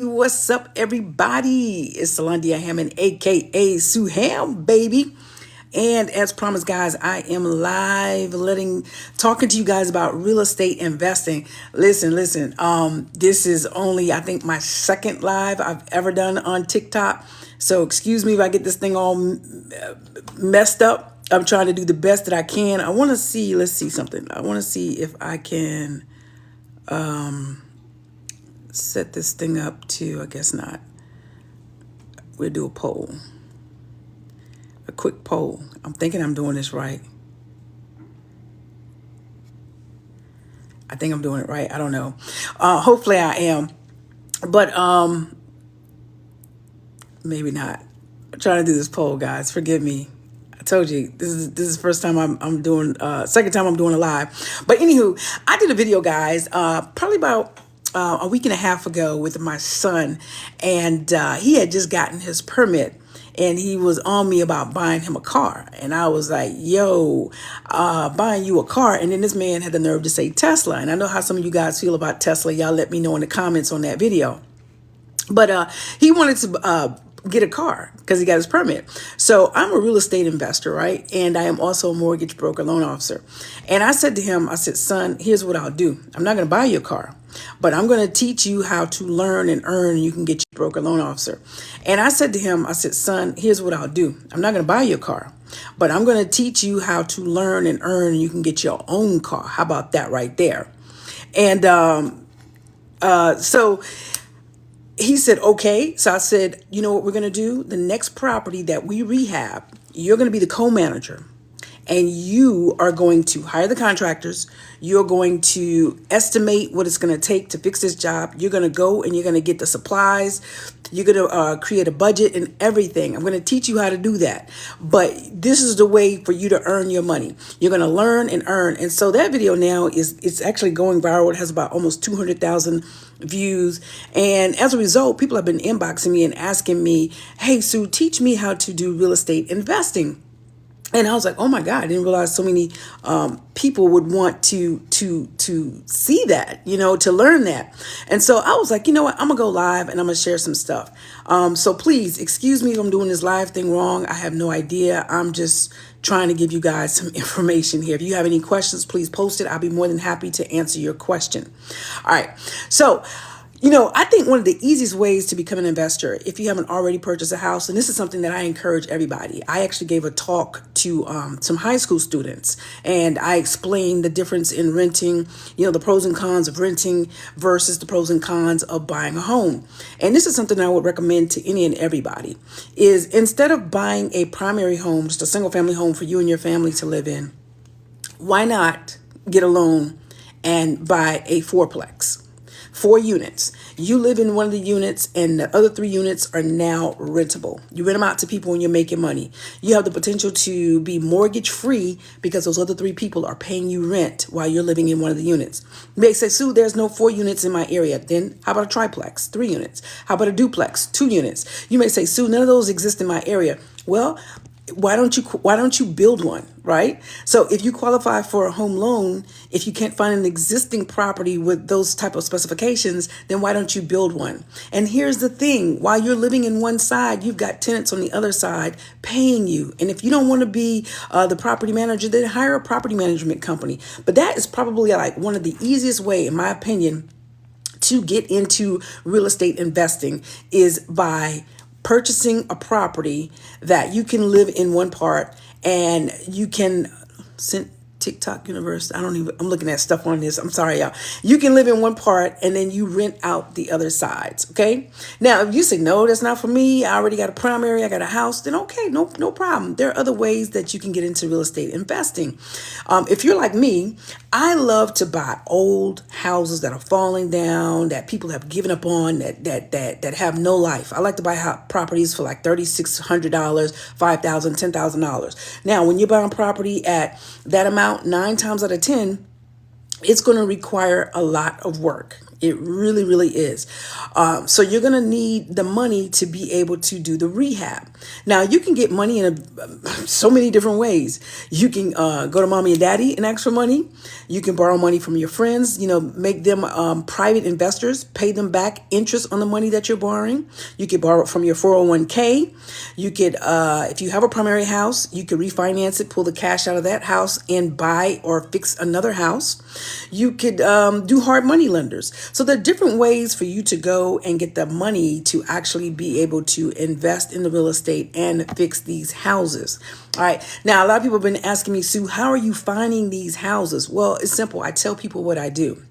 What's up, everybody? It's Salandia Hammond, aka Sue Ham, baby. And as promised, guys, I am live talking to you guys about real estate investing. Listen. This is only, I think, my second live I've ever done on TikTok. So excuse me if I get this thing all messed up. I'm trying to do the best that I can. Let's see something. I want to see if I can set this thing up to, I guess not. We'll do a poll. A quick poll. I'm thinking I'm doing this right. I think I'm doing it right. I don't know. Hopefully I am. But maybe not. I'm trying to do this poll, guys. Forgive me. I told you this is the first time I'm doing second time I'm doing a live. But anywho, I did a video, guys, probably about a week and a half ago with my son, and he had just gotten his permit. And he was on me about buying him a car. And I was like, yo, buying you a car. And then this man had the nerve to say Tesla. And I know how some of you guys feel about Tesla. Y'all let me know in the comments on that video. But he wanted to get a car because he got his permit. So I'm a real estate investor, right? And I am also a mortgage broker loan officer. And I said to him, I said, son, here's what I'll do. I'm not going to buy you a car, but I'm going to teach you how to learn and earn, and you can get your broker loan officer. And I said to him, I said, son, here's what I'll do. I'm not going to buy you a car, but I'm going to teach you how to learn and earn, and you can get your own car. How about that right there? And so he said, okay. So I said, you know what we're going to do? The next property that we rehab, you're going to be the co-manager. And you are going to hire the contractors. You're going to estimate what it's going to take to fix this job. You're going to go and you're going to get the supplies. You're going to create a budget and everything. I'm going to teach you how to do that. But this is the way for you to earn your money. You're going to learn and earn. And so that video now it's actually going viral. It has about almost 200,000 views. And as a result, people have been inboxing me and asking me, hey, Sue, teach me how to do real estate investing. And I was like, oh my God, I didn't realize so many people would want to see that, to learn that. And so I was like, you know what, I'm gonna go live and I'm gonna share some stuff. So please excuse me if I'm doing this live thing wrong. I have no idea. I'm just trying to give you guys some information here. If you have any questions, please post it. I'll be more than happy to answer your question. All right. So I think one of the easiest ways to become an investor, if you haven't already purchased a house, and this is something that I encourage everybody. I actually gave a talk to some high school students, and I explained the difference in renting, the pros and cons of renting versus the pros and cons of buying a home. And this is something I would recommend to any and everybody, is instead of buying a primary home, just a single family home for you and your family to live in, why not get a loan and buy a fourplex? 4 units. You live in one of the units and the other 3 units are now rentable. You rent them out to people and you're making money. You have the potential to be mortgage free because those other 3 people are paying you rent while you're living in one of the units. You may say, Sue, there's no 4 units in my area. Then how about a triplex? 3 units. How about a duplex? 2 units. You may say, Sue, none of those exist in my area. Well, why don't you build one, right? So if you qualify for a home loan, if you can't find an existing property with those type of specifications, then why don't you build one? And here's the thing, while you're living in one side, you've got tenants on the other side paying you. And if you don't want to be the property manager, then hire a property management company. But that is probably like one of the easiest way, in my opinion, to get into real estate investing is by purchasing a property that you can live in one part and you can send TikTok universe. I'm looking at stuff on this. I'm sorry, y'all. You can live in one part and then you rent out the other sides. Okay. Now, if you say, no, that's not for me. I already got a primary. I got a house. Then okay, no problem. There are other ways that you can get into real estate investing. If you're like me, I love to buy old houses that are falling down, that people have given up on, that have no life. I like to buy properties for like $3,600, $5,000, $10,000. Now, when you're buying property at that amount, 9 times out of 10, it's going to require a lot of work. It really, really is. So you're going to need the money to be able to do the rehab. Now, you can get money in so many different ways. You can go to mommy and daddy and ask for money. You can borrow money from your friends, make them private investors, pay them back interest on the money that you're borrowing. You could borrow it from your 401k. You could, if you have a primary house, you could refinance it, pull the cash out of that house and buy or fix another house. You could do hard money lenders. So there are different ways for you to go and get the money to actually be able to invest in the real estate and fix these houses. All right. Now, a lot of people have been asking me, Sue, how are you finding these houses? Well, it's simple. I tell people what I do.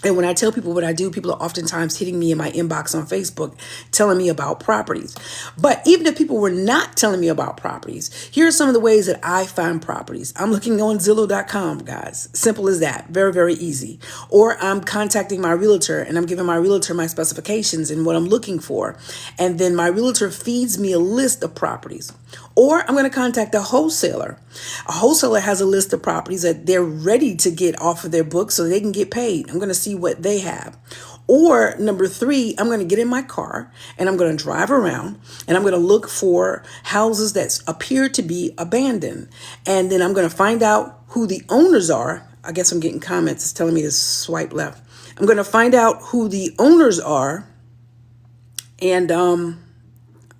And when I tell people what I do, people are oftentimes hitting me in my inbox on Facebook, telling me about properties. But even if people were not telling me about properties, here are some of the ways that I find properties. I'm looking on Zillow.com, guys. Simple as that. Very, very easy. Or I'm contacting my realtor and I'm giving my realtor my specifications and what I'm looking for. And then my realtor feeds me a list of properties. Or I'm going to contact a wholesaler. A wholesaler has a list of properties that they're ready to get off of their books so they can get paid. I'm going to see what they have. Or number 3, I'm going to get in my car and I'm going to drive around and I'm going to look for houses that appear to be abandoned. And then I'm going to find out who the owners are. I guess I'm getting comments. It's telling me to swipe left. I'm going to find out who the owners are. And I'm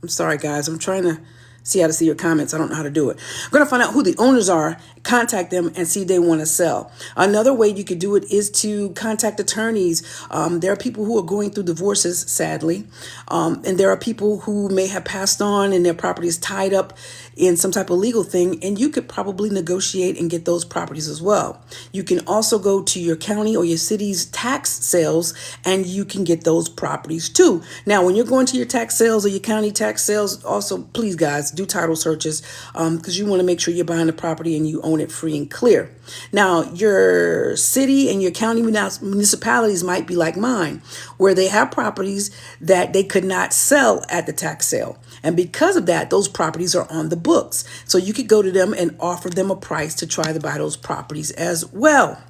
sorry, guys. I'm trying to see how to see your comments. I don't know how to do it. I'm going to find out who the owners are, contact them and see if they want to sell. Another way you could do it is to contact attorneys. There are people who are going through divorces, sadly. And there are people who may have passed on and their property is tied up in some type of legal thing. And you could probably negotiate and get those properties as well. You can also go to your county or your city's tax sales and you can get those properties too. Now, when you're going to your tax sales or your county tax sales, also, please, guys, do title searches because you want to make sure you're buying the property and you own it free and clear. Now, your city and your county municipalities might be like mine, where they have properties that they could not sell at the tax sale. And because of that, those properties are on the books. So you could go to them and offer them a price to try to buy those properties as well.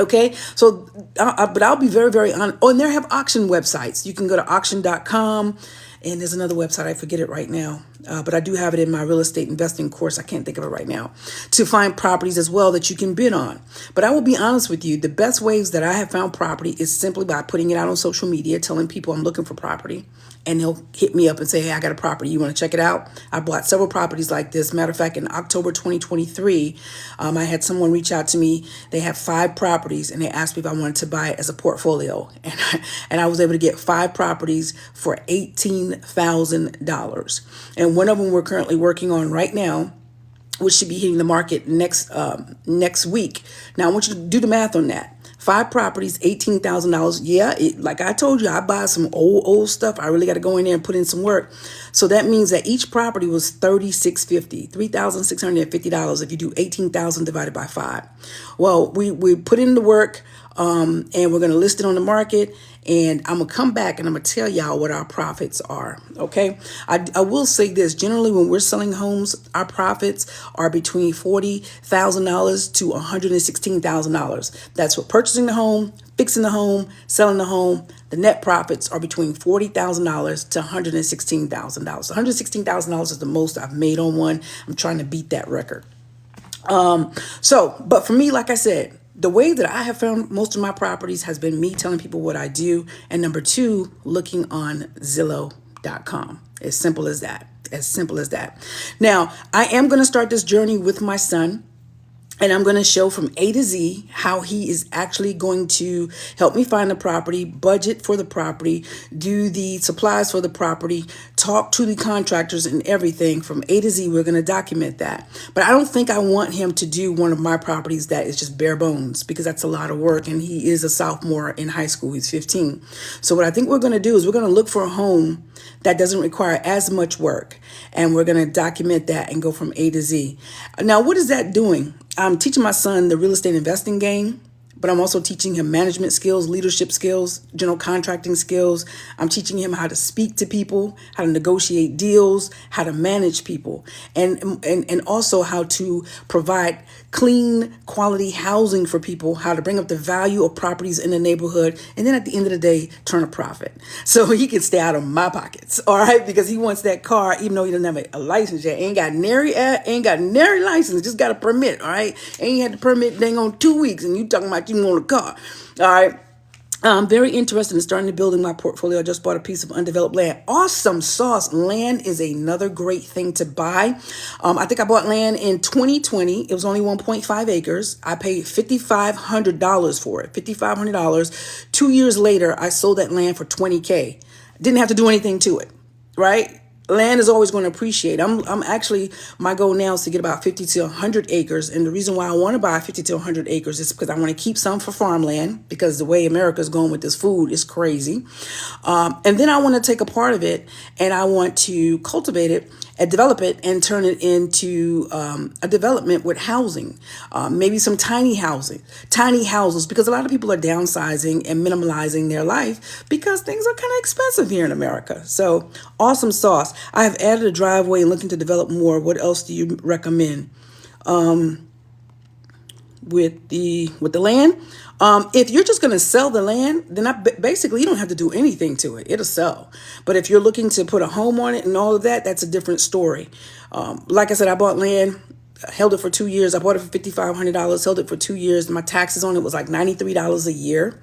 Okay, so, but I'll be very, very honest. Oh, and they have auction websites. You can go to auction.com. And there's another website, I forget it right now, but I do have it in my real estate investing course. I can't think of it right now, to find properties as well that you can bid on. But I will be honest with you, the best ways that I have found property is simply by putting it out on social media, telling people I'm looking for property. And they'll hit me up and say, hey, I got a property. You want to check it out? I bought several properties like this. Matter of fact, in October 2023, I had someone reach out to me. They have 5 properties and they asked me if I wanted to buy it as a portfolio. And I was able to get 5 properties for $18,000. And one of them we're currently working on right now, which should be hitting the market next week. Now, I want you to do the math on that. 5 properties, $18,000. Yeah, like I told you, I buy some old stuff. I really got to go in there and put in some work. So that means that each property was $3,650 if you do 18,000 divided by 5. Well, we put in the work and we're going to list it on the market. And I'm going to come back and I'm going to tell y'all what our profits are. Okay. I will say this. Generally, when we're selling homes, our profits are between $40,000 to $116,000. That's for purchasing the home, fixing the home, selling the home. The net profits are between $40,000 to $116,000. $116,000 is the most I've made on one. I'm trying to beat that record. But for me, like I said, the way that I have found most of my properties has been me telling people what I do. And number 2, looking on Zillow.com. As simple as that. As simple as that. Now, I am going to start this journey with my son. And I'm going to show from A to Z how he is actually going to help me find the property, budget for the property, do the supplies for the property, talk to the contractors and everything from A to Z. We're going to document that. But I don't think I want him to do one of my properties that is just bare bones because that's a lot of work. And he is a sophomore in high school. He's 15. So what I think we're going to do is we're going to look for a home that doesn't require as much work. And we're going to document that and go from A to Z. Now, what is that doing? I'm teaching my son the real estate investing game, but I'm also teaching him management skills, leadership skills, general contracting skills. I'm teaching him how to speak to people, how to negotiate deals, how to manage people, and also how to provide clean, quality housing for people, how to bring up the value of properties in the neighborhood, and then at the end of the day, turn a profit. So he can stay out of my pockets, all right? Because he wants that car, even though he doesn't have a license yet. Ain't got nary license, just got a permit, all right? Ain't had the permit dang on 2 weeks, and you talking about you want a car, all right? I'm very interested in starting to building my portfolio. I just bought a piece of undeveloped land. Awesome sauce. Land is another great thing to buy. I think I bought land in 2020. It was only 1.5 acres. I paid $5,500 for it. $5,500. 2 years later, I sold that land for $20K. Didn't have to do anything to it, right? Land is always going to appreciate. I'm actually, my goal now is to get about 50 to 100 acres. And the reason why I want to buy 50 to 100 acres is because I want to keep some for farmland, because the way America's going with this food is crazy. And then I want to take a part of it and I want to cultivate it and develop it and turn it into a development with housing, maybe some tiny houses, because a lot of people are downsizing and minimalizing their life because things are kind of expensive here in America. So awesome sauce. I have added a driveway and looking to develop more. What else do you recommend with the land? If you're just going to sell the land, then basically you don't have to do anything to it. It'll sell. But if you're looking to put a home on it and all of that, that's a different story. Like I said, I bought land, held it for 2 years. I bought it for $5,500, held it for 2 years. My taxes on it was like $93 a year.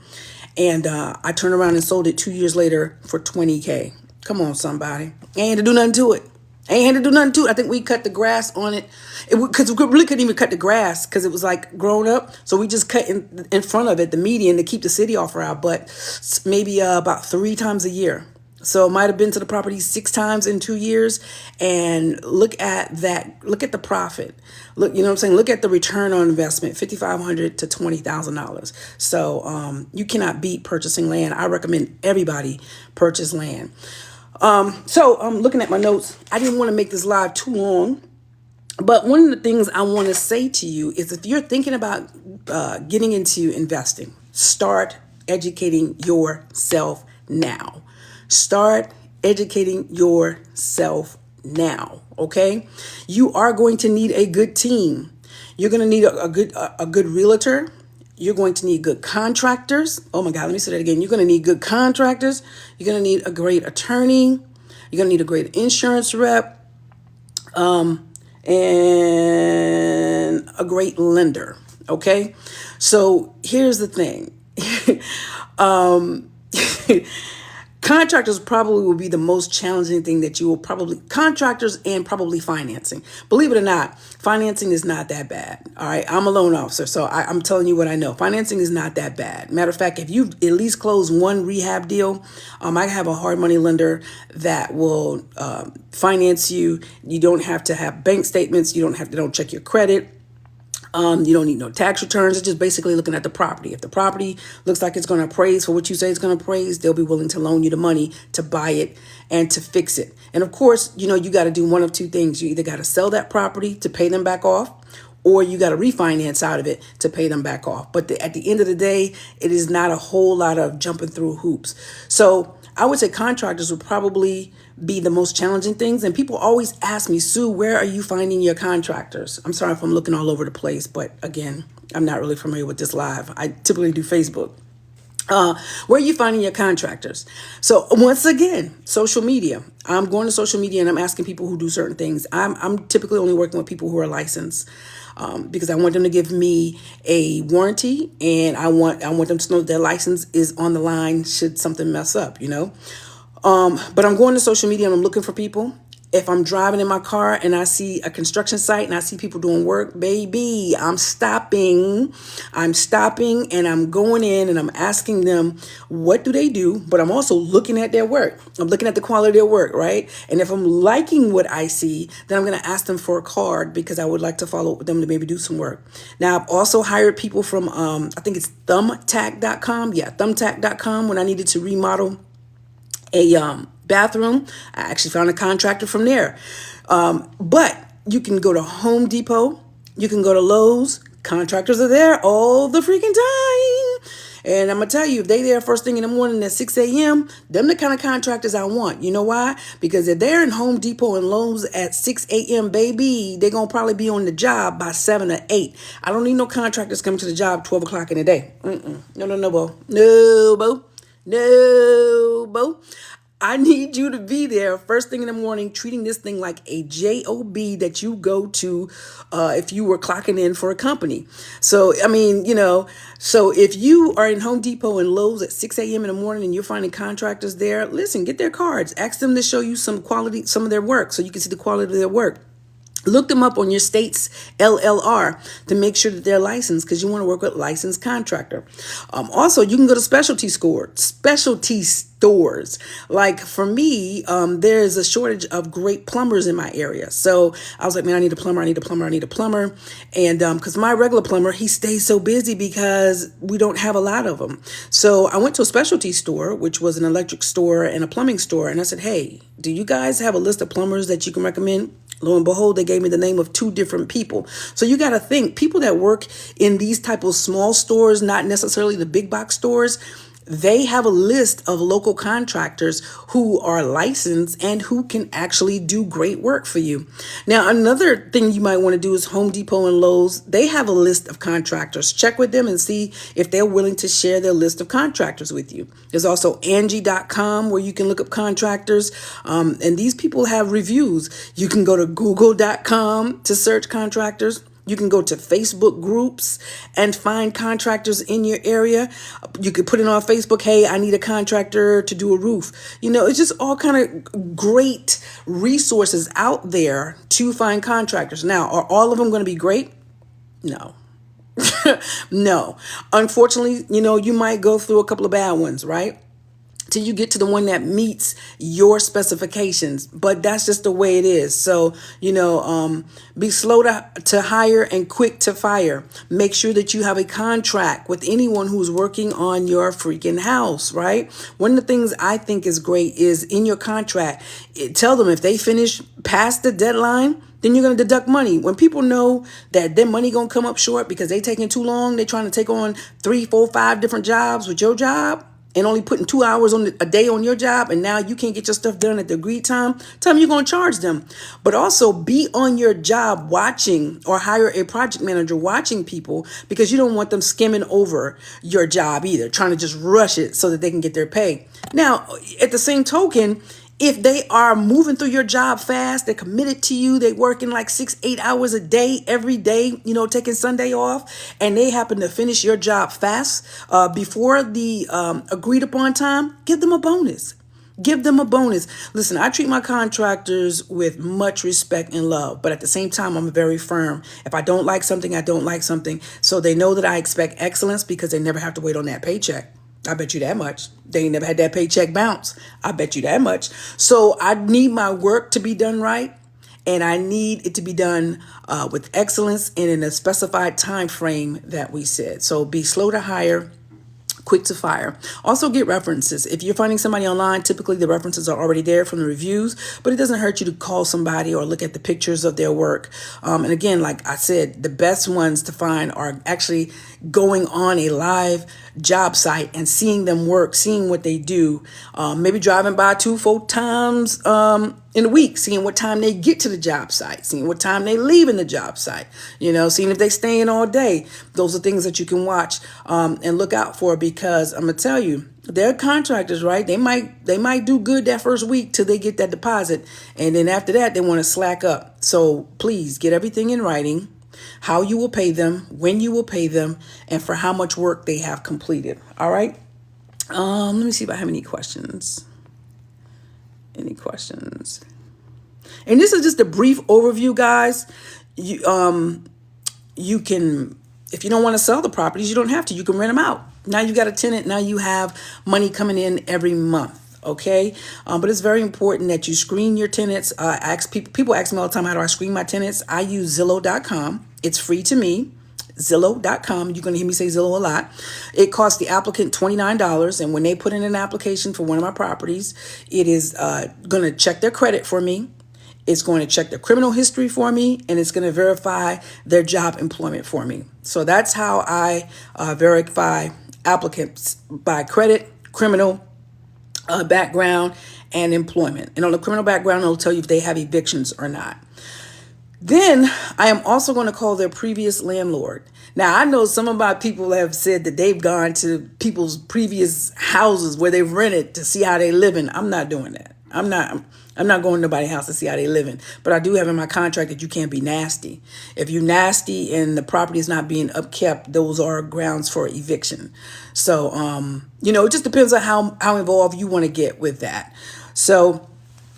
And I turned around and sold it 2 years later for $20K. Come on, somebody. Ain't had to do nothing to it. Ain't had to do nothing to it. I think we cut the grass on it because we really couldn't even cut the grass because it was like grown up. So we just cut in front of it, the median, to keep the city off our butt, maybe about 3 times a year. So it might have been to the property 6 times in 2 years. And look at that. Look at the profit. Look, you know what I'm saying? Look at the return on investment, $5,500 to $20,000. So you cannot beat purchasing land. I recommend everybody purchase land. So I'm looking at my notes. I didn't want to make this live too long, but one of the things I want to say to you is if you're thinking about getting into investing, start educating yourself now. Start educating yourself now. Okay. You are going to need a good team. You're going to need a good realtor. You're going to need good contractors. Oh my God, let me say that again. You're going to need good contractors. You're going to need a great attorney. You're going to need a great insurance rep, and a great lender. Okay. So here's the thing. Contractors probably will be the most challenging thing that you will contractors and probably financing. Believe it or not, financing is not that bad. All right. I'm a loan officer, so I'm telling you what I know. Financing is not that bad. Matter of fact, if you've at least closed one rehab deal, I have a hard money lender that will finance you. You don't have to have bank statements. Don't check your credit. You don't need no tax returns. It's just basically looking at the property. If the property looks like it's going to appraise for what you say it's going to appraise, they'll be willing to loan you the money to buy it and to fix it. And of course, you got to do one of two things. You either got to sell that property to pay them back off, or you got to refinance out of it to pay them back off. But at the end of the day, it is not a whole lot of jumping through hoops. So I would say contractors would probably be the most challenging things. And people always ask me, Sue, where are you finding your contractors? I'm sorry if I'm looking all over the place, but again, I'm not really familiar with this live. I typically do Facebook. Where are you finding your contractors? So once again, social media. I'm going to social media and I'm asking people who do certain things. I'm typically only working with people who are licensed. Because I want them to give me a warranty, and I want them to know that their license is on the line should something mess up, But I'm going to social media and I'm looking for people. If I'm driving in my car and I see a construction site and I see people doing work, baby, I'm stopping and I'm going in and I'm asking them, what do they do? But I'm also looking at their work. I'm looking at the quality of their work, right? And if I'm liking what I see, then I'm going to ask them for a card because I would like to follow up with them to maybe do some work. Now, I've also hired people from, I think it's thumbtack.com. Yeah, thumbtack.com when I needed to remodel a bathroom. I actually found a contractor from there. But you can go to Home Depot. You can go to Lowe's. Contractors are there all the freaking time. And I'm going to tell you, if they there first thing in the morning at 6 a.m., them the kind of contractors I want. You know why? Because if they're in Home Depot and Lowe's at 6 a.m., baby, they're going to probably be on the job by 7 or 8. I don't need no contractors coming to the job 12 o'clock in the day. No, no, no, Bo. No, Bo. No, Bo. I need you to be there first thing in the morning, treating this thing like a job that you go to if you were clocking in for a company. So, I mean, so if you are in Home Depot and Lowe's at 6 a.m. in the morning and you're finding contractors there, listen, get their cards. Ask them to show you some of their work so you can see the quality of their work. Look them up on your state's LLR to make sure that they're licensed, because you want to work with a licensed contractor. Also, you can go to specialty stores. Like for me, there's a shortage of great plumbers in my area. So I was like, man, I need a plumber. And because my regular plumber, he stays so busy because we don't have a lot of them. So I went to a specialty store, which was an electric store and a plumbing store. And I said, hey, do you guys have a list of plumbers that you can recommend? Lo and behold, they gave me the name of 2 different people. So you got to think, people that work in these type of small stores, not necessarily the big box stores, they have a list of local contractors who are licensed and who can actually do great work for you. Now, another thing you might want to do is Home Depot and Lowe's. They have a list of contractors. Check with them and see if they're willing to share their list of contractors with you. There's also Angie.com where you can look up contractors. And these people have reviews. You can go to Google.com to search contractors. You can go to Facebook groups and find contractors in your area. You could put it on Facebook, hey, I need a contractor to do a roof. It's just all kind of great resources out there to find contractors. Now, are all of them going to be great? No. No. Unfortunately, you might go through a couple of bad ones, right? Till you get to the one that meets your specifications. But that's just the way it is. So, be slow to hire and quick to fire. Make sure that you have a contract with anyone who's working on your freaking house, right? One of the things I think is great is in your contract, tell them if they finish past the deadline, then you're going to deduct money. When people know that their money going to come up short because they taking too long, they're trying to take on 3, 4, 5 different jobs with your job, and only putting 2 hours a day on your job, and now you can't get your stuff done at the agreed time, tell them you're going to charge them. But also be on your job watching, or hire a project manager watching people, because you don't want them skimming over your job either, trying to just rush it so that they can get their pay. Now, at the same token, if they are moving through your job fast, they're committed to you, they working like 6, 8 hours a day, every day, taking Sunday off, and they happen to finish your job fast before the agreed upon time, give them a bonus. Give them a bonus. Listen, I treat my contractors with much respect and love, but at the same time, I'm very firm. If I don't like something, I don't like something. So they know that I expect excellence because they never have to wait on that paycheck. I bet you that much. They ain't never had that paycheck bounce. I bet you that much. So I need my work to be done right, and I need it to be done with excellence and in a specified time frame that we said. So be slow to hire, quick to fire. Also get references. If you're finding somebody online, typically the references are already there from the reviews, but it doesn't hurt you to call somebody or look at the pictures of their work. And again, like I said, the best ones to find are actually going on a live job site and seeing them work, seeing what they do, maybe driving by 2, 4 times in a week, seeing what time they get to the job site, seeing what time they leave in the job site, seeing if they stay in all day. Those are things that you can watch and look out for, because I'm going to tell you, they're contractors, right? They might do good that first week till they get that deposit. And then after that, they want to slack up. So please get everything in writing, how you will pay them, when you will pay them, and for how much work they have completed. All right. Let me see if I have any questions. Any questions? And this is just a brief overview, guys. You can, if you don't want to sell the properties, you don't have to. You can rent them out. Now you got a tenant. Now you have money coming in every month. Okay. But it's very important that you screen your tenants. People ask me all the time, how do I screen my tenants? I use Zillow.com. It's free to me. Zillow.com. You're going to hear me say Zillow a lot. It costs the applicant $29. And when they put in an application for one of my properties, it is going to check their credit for me. It's going to check their criminal history for me, and it's going to verify their job employment for me. So that's how I verify applicants by credit, criminal background, and employment. And on the criminal background, it'll tell you if they have evictions or not. Then I am also going to call their previous landlord. Now, I know some of my people have said that they've gone to people's previous houses where they've rented to see how they living. I'm not doing that. I'm not going to nobody's house to see how they living. But I do have in my contract that you can't be nasty. If you're nasty and the property is not being upkept, those are grounds for eviction. So, it just depends on how involved you want to get with that. So,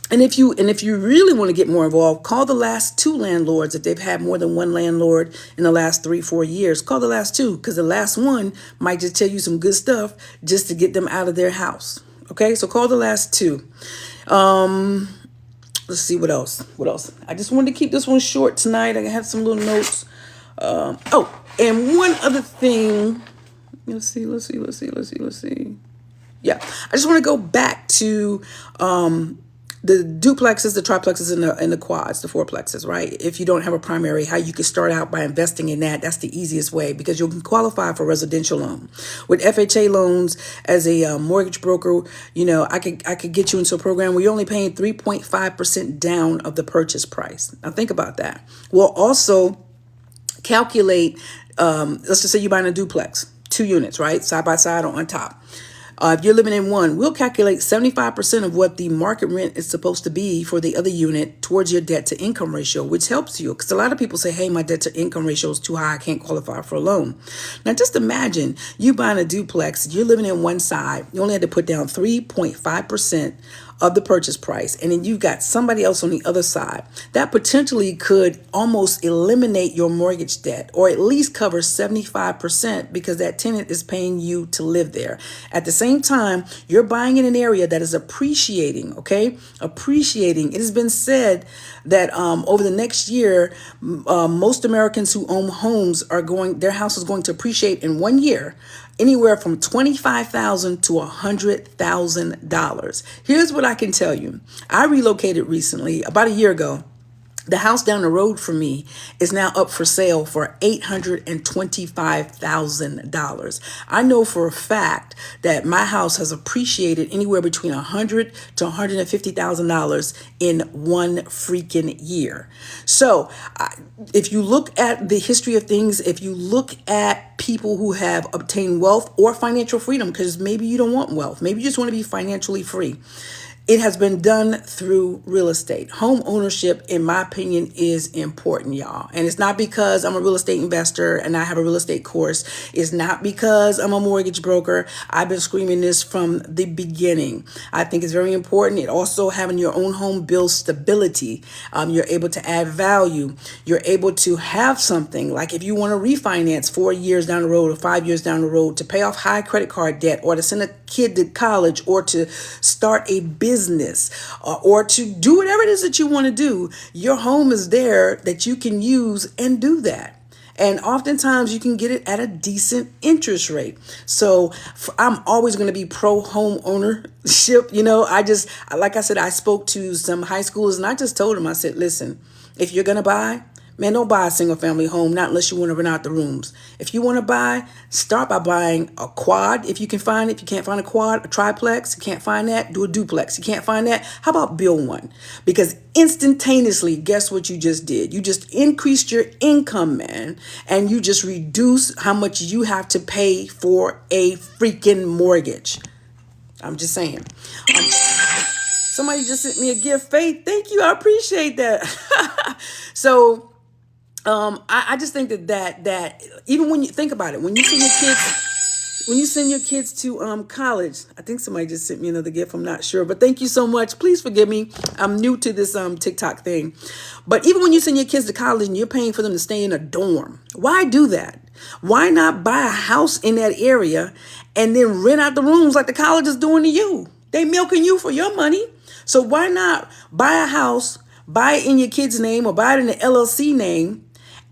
and if you really want to get more involved, call the last two landlords. If they've had more than one landlord in the last 3-4 years, call the last two, because the last one might just tell you some good stuff just to get them out of their house. Okay, so call the last two. Let's see what else. I just wanted to keep this one short tonight. I have some little notes. And one other thing. Let's see. Yeah, I just want to go back to the duplexes, the triplexes, and the quads, the fourplexes, right? If you don't have a primary, how you can start out by investing in that. That's the easiest way, because you can qualify for residential loan. With FHA loans, as a mortgage broker, I could get you into a program where you're only paying 3.5% down of the purchase price. Now think about that. We'll also calculate, let's just say you're buying a duplex, 2 units, right? Side by side or on top. If you're living in one, we'll calculate 75% of what the market rent is supposed to be for the other unit towards your debt to income ratio, which helps you. Because a lot of people say, hey, my debt to income ratio is too high. I can't qualify for a loan. Now, just imagine you buying a duplex. You're living in one side. You only had to put down 3.5% of the purchase price, and then you've got somebody else on the other side. That potentially could almost eliminate your mortgage debt, or at least cover 75%, because that tenant is paying you to live there. At the same time, you're buying in an area that is appreciating, okay? Appreciating. It has been said that over the next year, most Americans who own homes their house is going to appreciate in 1 year anywhere from $25,000 to $100,000. Here's what I can tell you. I relocated recently, about a year ago. The house down the road from me is now up for sale for $825,000. I know for a fact that my house has appreciated anywhere between $100,000 to $150,000 in 1 freaking year. So if you look at the history of things, if you look at people who have obtained wealth or financial freedom, because maybe you don't want wealth, maybe you just want to be financially free, it has been done through real estate. Home ownership, in my opinion, is important, y'all. And it's not because I'm a real estate investor and I have a real estate course. It's not because I'm a mortgage broker. I've been screaming this from the beginning. I think it's very important. It also, having your own home, builds stability. You're able to add value. You're able to have something like, if you want to refinance 4 years down the road or 5 years down the road, to pay off high credit card debt, or to send a kid to college, or to start a business, or to do whatever it is that you want to do, your home is there that you can use and do that. And oftentimes you can get it at a decent interest rate. So I'm always going to be pro home ownership. Like I said, I spoke to some high schoolers and I just told them, I said, listen, if you're going to buy, man, don't buy a single family home, not unless you want to rent out the rooms. If you want to buy, start by buying a quad if you can find it. If you can't find a quad, a triplex, you can't find that, do a duplex. You can't find that, how about build one? Because instantaneously, guess what you just did? You just increased your income, man, and you just reduced how much you have to pay for a freaking mortgage. I'm just saying. Somebody just sent me a gift, Faith. Thank you. I appreciate that. So, I just think that even when you think about it, when you send your kids to college, I think somebody just sent me another gift. I'm not sure, but thank you so much. Please forgive me. I'm new to this TikTok thing. But even when you send your kids to college and you're paying for them to stay in a dorm, why do that? Why not buy a house in that area and then rent out the rooms like the college is doing to you? They milking you for your money. So why not buy a house, buy it in your kid's name, or buy it in the LLC name,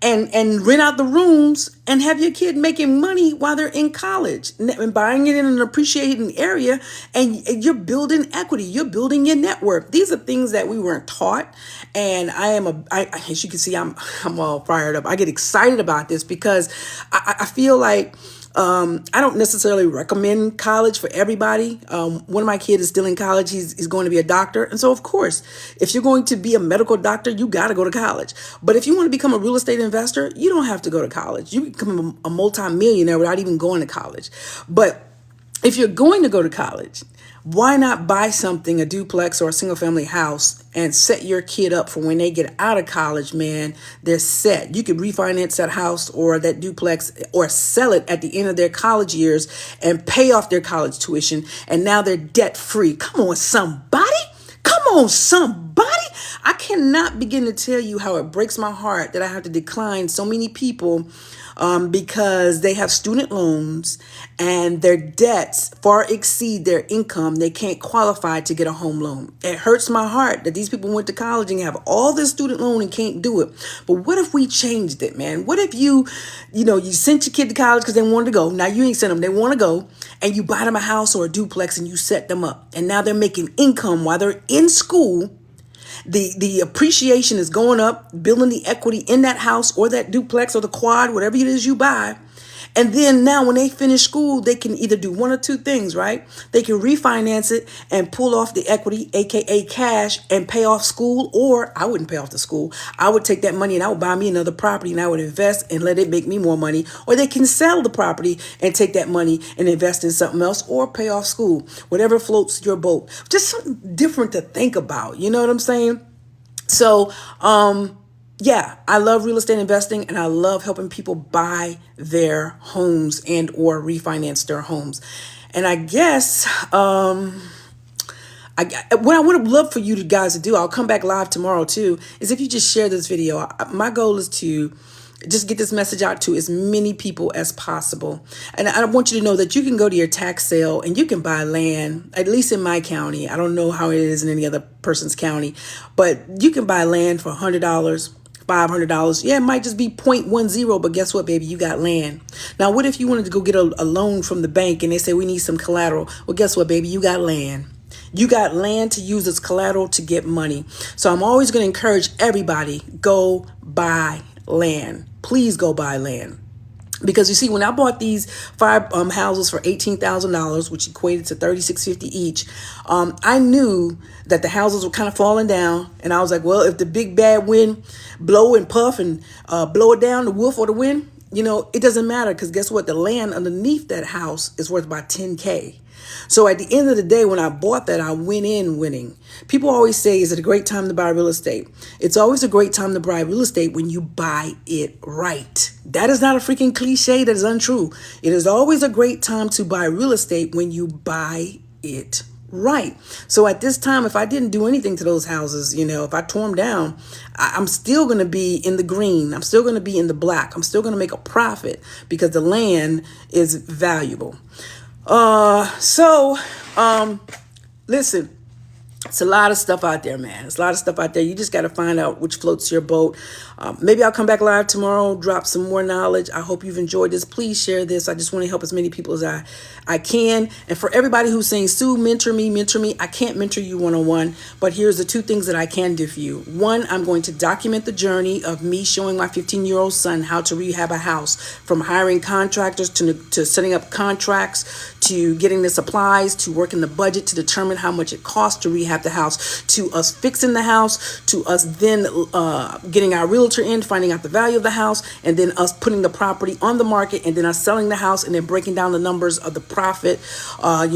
and rent out the rooms and have your kid making money while they're in college and buying it in an appreciating area, and you're building equity. You're building your network. These are things that we weren't taught. And as you can see, I'm all fired up. I get excited about this because I feel like I don't necessarily recommend college for everybody. One of my kids is still in college. He's going to be a doctor. And so, of course, if you're going to be a medical doctor, you got to go to college. But if you want to become a real estate investor, you don't have to go to college. You can become a multimillionaire without even going to college. But if you're going to go to college, why not buy something, a duplex or a single family house, and set your kid up for when they get out of college, man, they're set. You could refinance that house or that duplex or sell it at the end of their college years and pay off their college tuition. And now they're debt free. Come on, somebody. Come on, somebody. I cannot begin to tell you how it breaks my heart that I have to decline so many people because they have student loans and their debts far exceed their income. They can't qualify to get a home loan. It hurts my heart that these people went to college and have all this student loan and can't do it. But what if we changed it, man? What if you sent your kid to college because they wanted to go. Now you ain't sent them. They want to go. And you buy them a house or a duplex and you set them up. And now they're making income while they're in school. The appreciation is going up, building the equity in that house or that duplex or the quad, whatever it is you buy. And then now when they finish school, they can either do one or two things, right? They can refinance it and pull off the equity, aka cash, and pay off school. Or I wouldn't pay off the school. I would take that money and I would buy me another property and I would invest and let it make me more money. Or they can sell the property and take that money and invest in something else or pay off school, whatever floats your boat. Just something different to think about. You know what I'm saying? So, yeah, I love real estate investing and I love helping people buy their homes and or refinance their homes. And I guess what I would have loved for you guys to do, I'll come back live tomorrow too, is if you just share this video. My goal is to just get this message out to as many people as possible. And I want you to know that you can go to your tax sale and you can buy land, at least in my county. I don't know how it is in any other person's county, but you can buy land for $100, $500. Yeah, it might just be 0.10, but guess what, baby? You got land. Now, what if you wanted to go get a loan from the bank and they say we need some collateral? Well, guess what, baby? You got land. You got land to use as collateral to get money. So I'm always going to encourage everybody, go buy land. Please go buy land. Because you see, when I bought these 5 houses for $18,000, which equated to $36.50 each, I knew that the houses were kind of falling down. And I was like, well, if the big bad wind blow and puff and blow it down, the wolf or the wind, it doesn't matter. Because guess what? The land underneath that house is worth about $10K. So at the end of the day, when I bought that, I went in winning. People always say, is it a great time to buy real estate? It's always a great time to buy real estate when you buy it right. That is not a freaking cliche. That is untrue. It is always a great time to buy real estate when you buy it right. So at this time, if I didn't do anything to those houses, if I tore them down, I'm still going to be in the green. I'm still going to be in the black. I'm still going to make a profit because the land is valuable. Listen, it's a lot of stuff out there, man. It's a lot of stuff out there. You just got to find out which floats your boat. Maybe I'll come back live tomorrow, drop some more knowledge. I hope you've enjoyed this. Please share this. I just want to help as many people as I can. And for everybody who's saying, Sue, mentor me. I can't mentor you one-on-one, but here's the 2 things that I can do for you. 1, I'm going to document the journey of me showing my 15-year-old son how to rehab a house, from hiring contractors to setting up contracts, to getting the supplies, to working the budget to determine how much it costs to rehab the house, to us fixing the house, to us then getting our realtor in, finding out the value of the house, and then us putting the property on the market, and then us selling the house, and then breaking down the numbers of the profit, the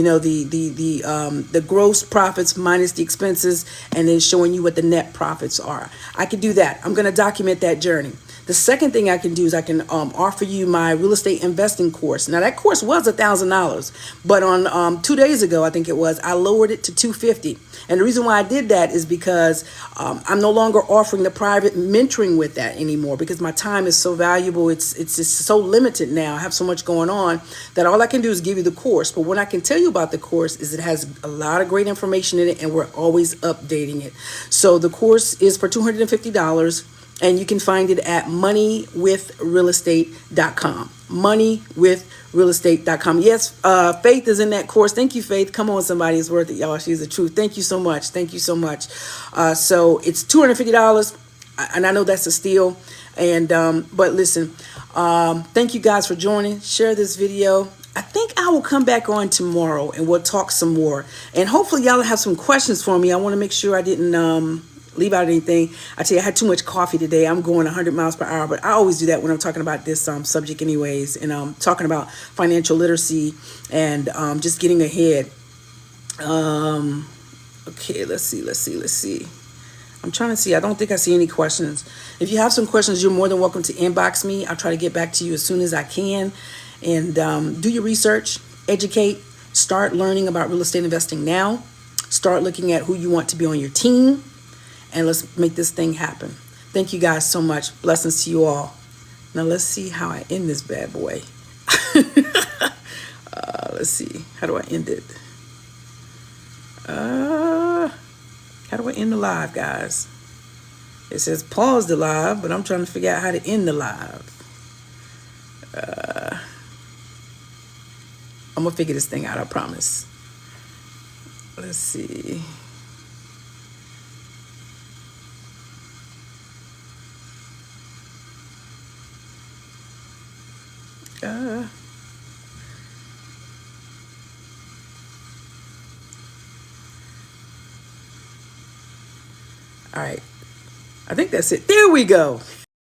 gross profits minus the expenses, and then showing you what the net profits are. I can do that. I'm going to document that journey. The second thing I can do is I can offer you my real estate investing course. Now that course was $1,000, but on 2 days ago, I think it was, I lowered it to $250. And the reason why I did that is because I'm no longer offering the private mentoring with that anymore, because my time is so valuable. It's just so limited now. I have so much going on that all I can do is give you the course. But what I can tell you about the course is it has a lot of great information in it, and we're always updating it. So the course is for $250. And you can find it at moneywithrealestate.com. Moneywithrealestate.com. Yes, Faith is in that course. Thank you, Faith. Come on, somebody. It's worth it, y'all. She's the truth. Thank you so much. Thank you so much. So it's $250. And I know that's a steal. And but listen, thank you guys for joining. Share this video. I think I will come back on tomorrow and we'll talk some more. And hopefully y'all have some questions for me. I want to make sure I didn't leave out anything. I tell you, I had too much coffee today. I'm going 100 miles per hour, but I always do that when I'm talking about this subject anyways. And talking about financial literacy and just getting ahead. Okay, let's see. I'm trying to see. I don't think I see any questions. If you have some questions, you're more than welcome to inbox me. I'll try to get back to you as soon as I can. And do your research, educate, start learning about real estate investing now. Start looking at who you want to be on your team. And let's make this thing happen. Thank you guys so much. Blessings to you all. Now let's see how I end this bad boy. Let's see. How do I end it? How do I end the live, guys? It says pause the live, but I'm trying to figure out how to end the live. I'm going to figure this thing out, I promise. Let's see. All right. I think that's it. There we go.